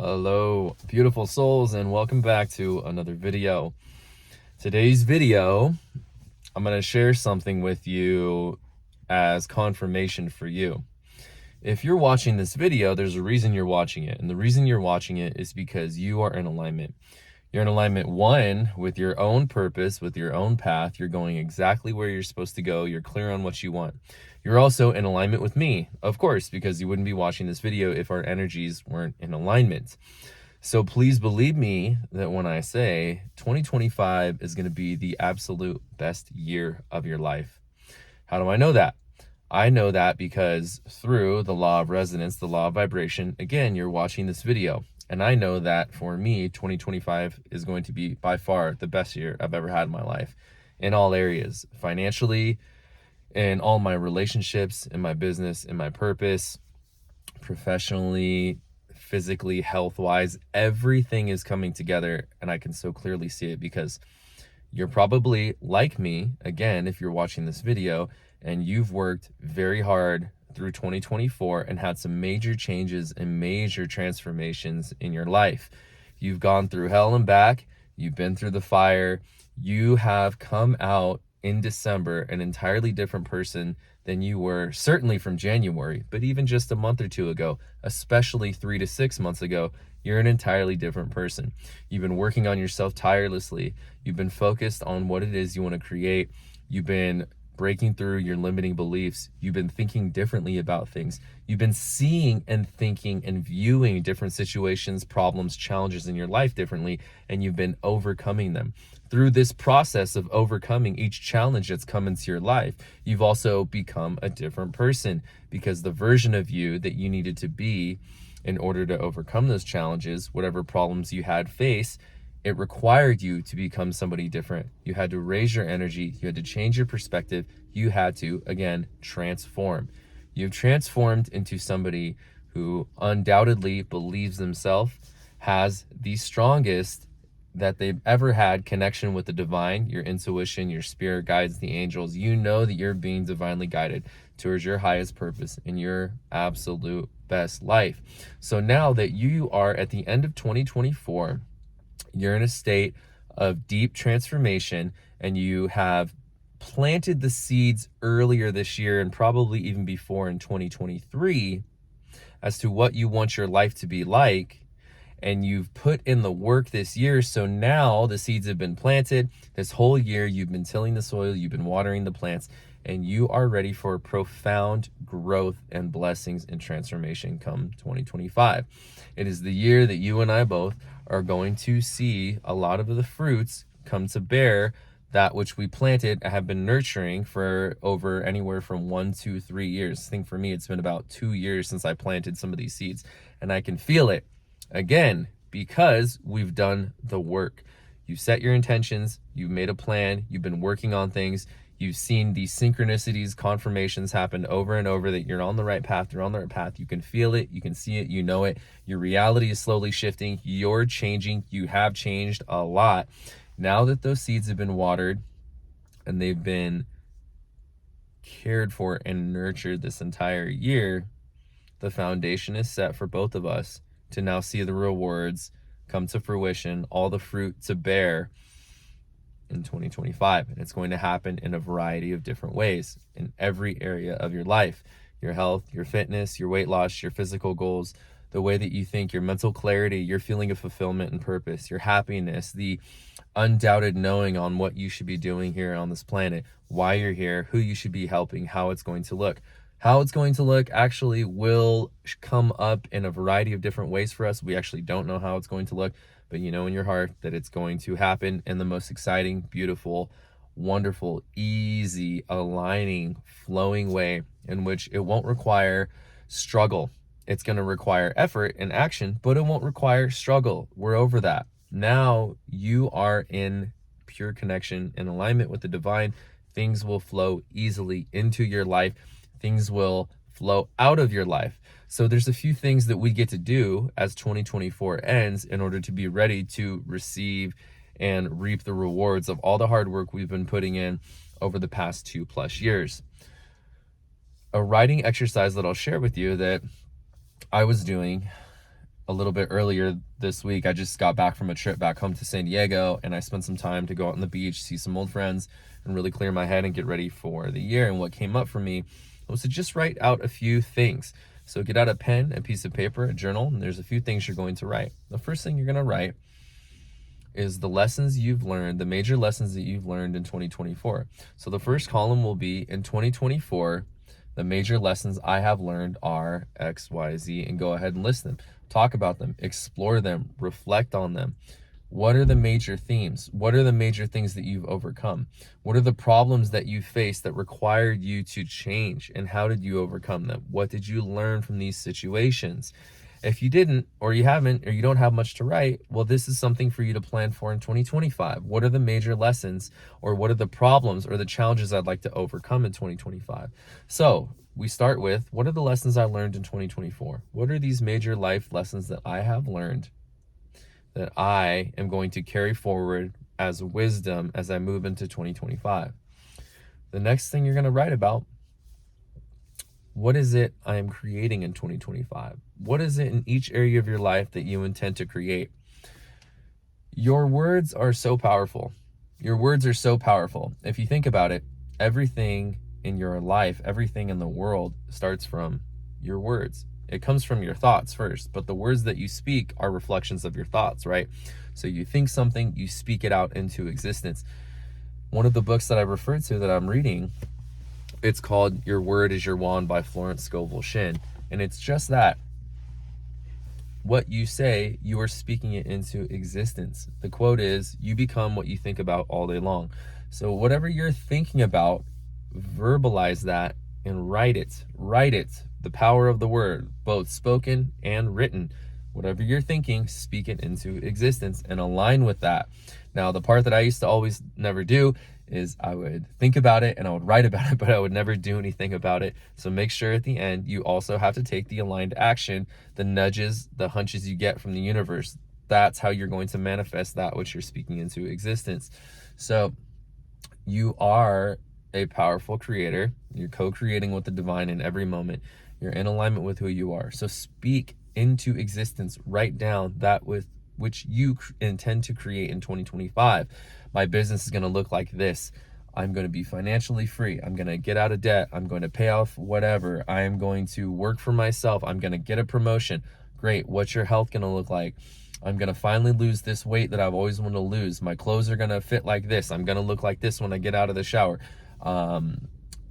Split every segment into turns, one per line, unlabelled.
Hello, beautiful souls, and welcome back to another video. Today's video, I'm going to share something with you as confirmation for you. If you're watching this video, there's a reason you're watching it, and the reason you're watching it is because you are in alignment. You're in alignment, one, with your own purpose, with your own path. You're going exactly where you're supposed to go. You're clear on what you want. You're also in alignment with me, of course, because you wouldn't be watching this video if our energies weren't in alignment. So please believe me that when I say 2025 is going to be the absolute best year of your life. How do I know that? I know that because through the law of resonance, the law of vibration, again, you're watching this video. And I know that for me, 2025 is going to be by far the best year I've ever had in my life in all areas, financially, in all my relationships, in my business, in my purpose, professionally, physically, health-wise. Everything is coming together, and I can so clearly see it because you're probably like me, again, if you're watching this video, and you've worked very hard through 2024 and had some major changes and major transformations in your life. You've gone through hell and back. You've been through the fire. You have come out in December an entirely different person than you were, certainly from January, but even just a month or two ago, especially 3 to 6 months ago, you're an entirely different person. You've been working on yourself tirelessly. You've been focused on what it is you want to create. You've been breaking through your limiting beliefs. You've been thinking differently about things. You've been seeing and thinking and viewing different situations, problems, challenges in your life differently, and you've been overcoming them. Through this process of overcoming each challenge that's come into your life, you've also become a different person because the version of you that you needed to be in order to overcome those challenges, whatever problems you had faced, it required you to become somebody different. You had to raise your energy. You had to change your perspective. You had to, again, transform. You've transformed into somebody who undoubtedly believes themselves, has the strongest that they've ever had connection with the divine, your intuition, your spirit guides, the angels. You know that you're being divinely guided towards your highest purpose in your absolute best life. So now that you are at the end of 2024, you're in a state of deep transformation, and you have planted the seeds earlier this year and probably even before in 2023 as to what you want your life to be like. And you've put in the work this year. So now the seeds have been planted. This whole year you've been tilling the soil, you've been watering the plants, and you are ready for profound growth and blessings and transformation come 2025. It is the year that you and I both are going to see a lot of the fruits come to bear, that which we planted and have been nurturing for over anywhere from 1 to 3 years. I think for me, it's been about 2 years since I planted some of these seeds, and I can feel it. Again, because we've done the work. You set your intentions, you've made a plan, you've been working on things, you've seen these synchronicities, confirmations happen over and over that you're on the right path, you're on the right path. You can feel it, you can see it, you know it. Your reality is slowly shifting, you're changing, you have changed a lot. Now that those seeds have been watered and they've been cared for and nurtured this entire year, the foundation is set for both of us to now see the rewards come to fruition, all the fruit to bear in 2025. And it's going to happen in a variety of different ways in every area of your life: your health, your fitness, your weight loss, your physical goals, the way that you think, your mental clarity, your feeling of fulfillment and purpose, your happiness, the undoubted knowing on what you should be doing here on this planet, why you're here, who you should be helping, how it's going to look. How it's going to look actually will come up in a variety of different ways for us. We actually don't know how it's going to look, but you know in your heart that it's going to happen in the most exciting, beautiful, wonderful, easy, aligning, flowing way in which it won't require struggle. It's going to require effort and action, but it won't require struggle. We're over that. Now you are in pure connection and alignment with the divine. Things will flow easily into your life. Things will flow out of your life. So there's a few things that we get to do as 2024 ends in order to be ready to receive and reap the rewards of all the hard work we've been putting in over the past 2+ years. A writing exercise that I'll share with you that I was doing a little bit earlier this week, I just got back from a trip back home to San Diego, and I spent some time to go out on the beach, see some old friends, and really clear my head and get ready for the year. And what came up for me was to just write out a few things. So get out a pen, a piece of paper, a journal, and there's a few things you're going to write. The first thing you're going to write is the lessons you've learned, the major lessons that you've learned in 2024. So the first column will be in 2024, the major lessons I have learned are X, Y, Z, and go ahead and list them. Talk about them, explore them, reflect on them. What are the major themes? What are the major things that you've overcome? What are the problems that you faced that required you to change? And how did you overcome them? What did you learn from these situations? If you didn't, or you haven't, or you don't have much to write, well, this is something for you to plan for in 2025. What are the major lessons, or what are the problems or the challenges I'd like to overcome in 2025? So we start with, what are the lessons I learned in 2024? What are these major life lessons that I have learned that I am going to carry forward as wisdom as I move into 2025? The next thing you're going to write about, what is it I am creating in 2025? What is it in each area of your life that you intend to create? Your words are so powerful. Your words are so powerful. If you think about it, everything in your life, everything in the world starts from your words. It comes from your thoughts first, but the words that you speak are reflections of your thoughts, right? So you think something, you speak it out into existence. One of the books that I referred to that I'm reading, it's called Your Word is Your Wand by Florence Scovel Shinn. And it's just that. What you say, you are speaking it into existence. The quote is, you become what you think about all day long. So whatever you're thinking about, verbalize that and write it. Write it. The power of the word, both spoken and written. Whatever you're thinking, speak it into existence and align with that. Now, the part that I used to always never do is I would think about it and I would write about it, but I would never do anything about it. So make sure at the end, you also have to take the aligned action, the nudges, the hunches you get from the universe. That's how you're going to manifest that which you're speaking into existence. So you are a powerful creator. You're co-creating with the divine in every moment. You're in alignment with who you are. So speak into existence. Write down that with which you intend to create in 2025. My business is going to look like this. I'm going to be financially free. I'm going to get out of debt. I'm going to pay off whatever. I am going to work for myself. I'm going to get a promotion. Great. What's your health going to look like? I'm going to finally lose this weight that I've always wanted to lose. My clothes are going to fit like this. I'm going to look like this when I get out of the shower.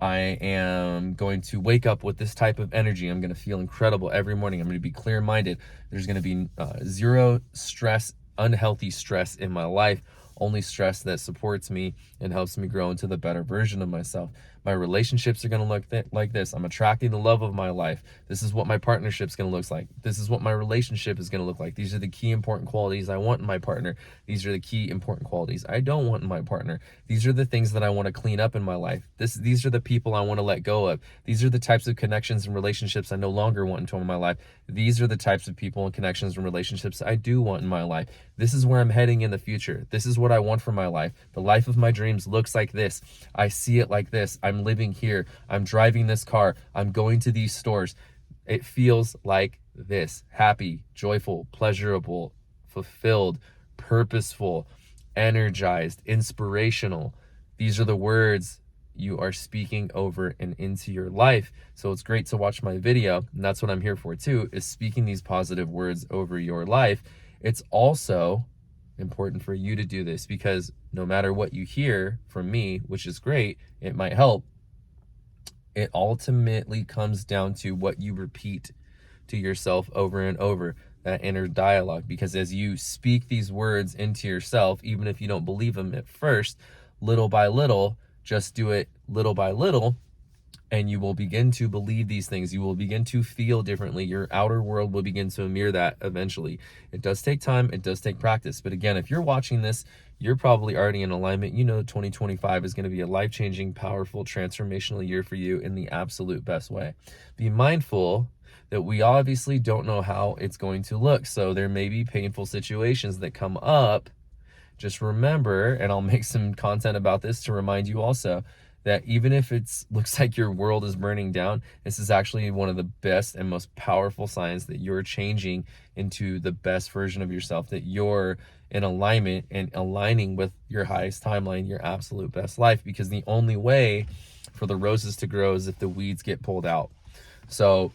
I am going to wake up with this type of energy. I'm going to feel incredible every morning. I'm going to be clear-minded. There's going to be zero stress, unhealthy stress in my life, only stress that supports me and helps me grow into the better version of myself. My relationships are going to look like this. I'm attracting the love of my life. This is what my partnership's going to look like. This is what my relationship is going to look like. These are the key important qualities I want in my partner. These are the key important qualities I don't want in my partner. These are the things that I want to clean up in my life. These are the people I want to let go of. These are the types of connections and relationships I no longer want into my life. These are the types of people and connections and relationships I do want in my life. This is where I'm heading in the future. This is what I want for my life. The life of my dreams looks like this. I see it like this. I'm living here. I'm driving this car. I'm going to these stores. It feels like this. Happy, joyful, pleasurable, fulfilled, purposeful, energized, inspirational. These are the words you are speaking over and into your life. So it's great to watch my video, and that's what I'm here for too, is speaking these positive words over your life. It's also important for you to do this because no matter what you hear from me, which is great, it might help, it ultimately comes down to what you repeat to yourself over and over, that inner dialogue. Because as you speak these words into yourself, even if you don't believe them at first, little by little, just do it little by little, and you will begin to believe these things. You will begin to feel differently. Your outer world will begin to mirror that eventually. It does take time. It does take practice. But again, if you're watching this, you're probably already in alignment. You know 2025 is going to be a life-changing, powerful, transformational year for you in the absolute best way. Be mindful that we obviously don't know how it's going to look. So there may be painful situations that come up. Just remember, and I'll make some content about this to remind you also, that even if it's looks like your world is burning down, this is actually one of the best and most powerful signs that you're changing into the best version of yourself, that you're in alignment and aligning with your highest timeline, your absolute best life. Because the only way for the roses to grow is if the weeds get pulled out. So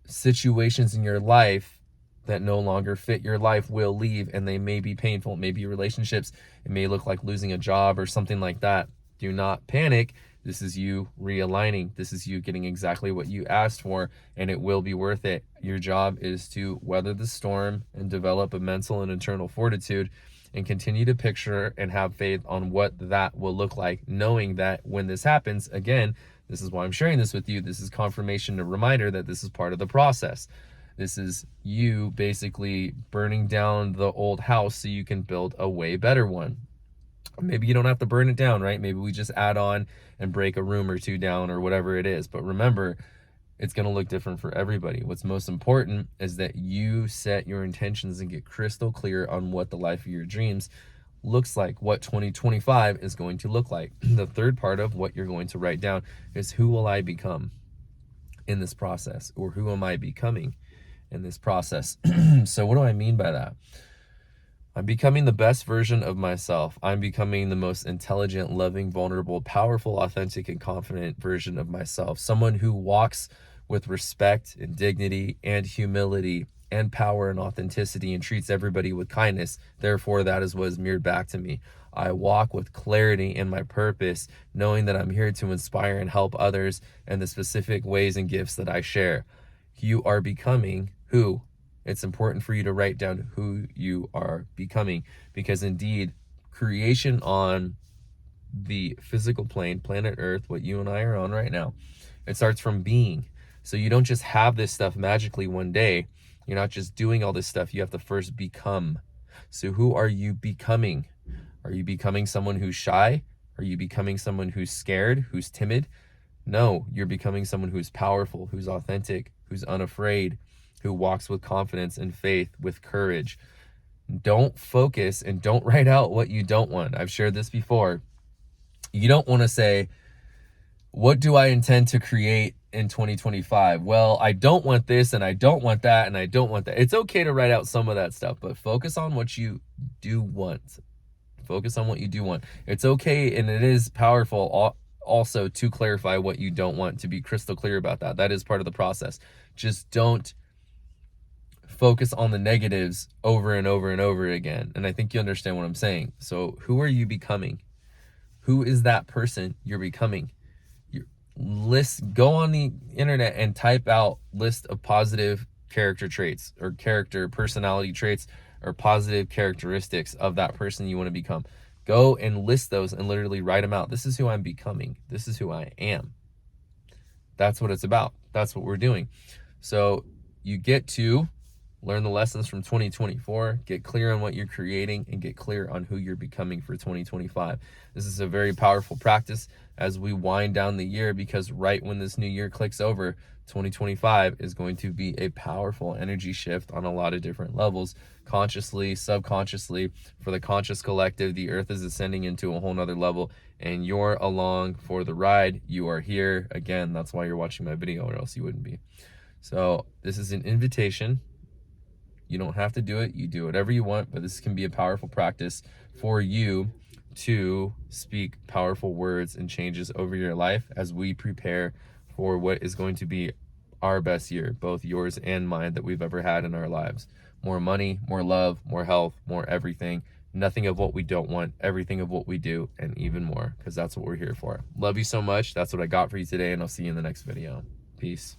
situations in your life that no longer fit your life will leave, and they may be painful. Maybe relationships, it may look like losing a job or something like that. Do not panic. This is you realigning. This is you getting exactly what you asked for, and it will be worth it. Your job is to weather the storm and develop a mental and internal fortitude, and continue to picture and have faith on what that will look like, knowing that when this happens, again, this is why I'm sharing this with you. This is confirmation, a reminder that this is part of the process. This is you basically burning down the old house so you can build a way better one. Maybe you don't have to burn it down, right? Maybe we just add on and break a room or two down or whatever it is. But remember, it's going to look different for everybody. What's most important is that you set your intentions and get crystal clear on what the life of your dreams looks like, what 2025 is going to look like. The third part of what you're going to write down is, who will I become in this process, or who am I becoming in this process? So what do I mean by that? I'm becoming the best version of myself. I'm becoming the most intelligent, loving, vulnerable, powerful, authentic, and confident version of myself. Someone who walks with respect and dignity and humility and power and authenticity, and treats everybody with kindness. Therefore, that is what is mirrored back to me. I walk with clarity in my purpose, knowing that I'm here to inspire and help others in the specific ways and gifts that I share. You are becoming who? It's important for you to write down who you are becoming, because indeed, creation on the physical plane, planet Earth, what you and I are on right now, it starts from being. So you don't just have this stuff magically one day. You're not just doing all this stuff. You have to first become. So who are you becoming? Are you becoming someone who's shy? Are you becoming someone who's scared, who's timid? No, you're becoming someone who's powerful, who's authentic, who's unafraid, who walks with confidence and faith, with courage. Don't focus and don't write out what you don't want. I've shared this before. You don't want to say, what do I intend to create in 2025? Well, I don't want this, and I don't want that, and I don't want that. It's okay to write out some of that stuff, but focus on what you do want. Focus on what you do want. It's okay, and it is powerful also to clarify what you don't want, to be crystal clear about that. That is part of the process. Just don't focus on the negatives over and over and over again. And I think you understand what I'm saying. So who are you becoming? Who is that person you're becoming? Go on the internet and type out list of positive character traits, or character personality traits, or positive characteristics of that person you want to become. Go and list those and literally write them out. This is who I'm becoming. This is who I am. That's what it's about. That's what we're doing. So you get to learn the lessons from 2024, get clear on what you're creating, and get clear on who you're becoming for 2025. This is a very powerful practice as we wind down the year, because right when this new year clicks over, 2025 is going to be a powerful energy shift on a lot of different levels, consciously, subconsciously. For the conscious collective, the earth is ascending into a whole nother level, and you're along for the ride. You are here. Again, that's why you're watching my video, or else you wouldn't be. So this is an invitation. You don't have to do it. You do whatever you want, but this can be a powerful practice for you to speak powerful words and changes over your life as we prepare for what is going to be our best year, both yours and mine, that we've ever had in our lives. More money, more love, more health, more everything. Nothing of what we don't want, everything of what we do, and even more, because that's what we're here for. Love you so much. That's what I got for you today, and I'll see you in the next video. Peace.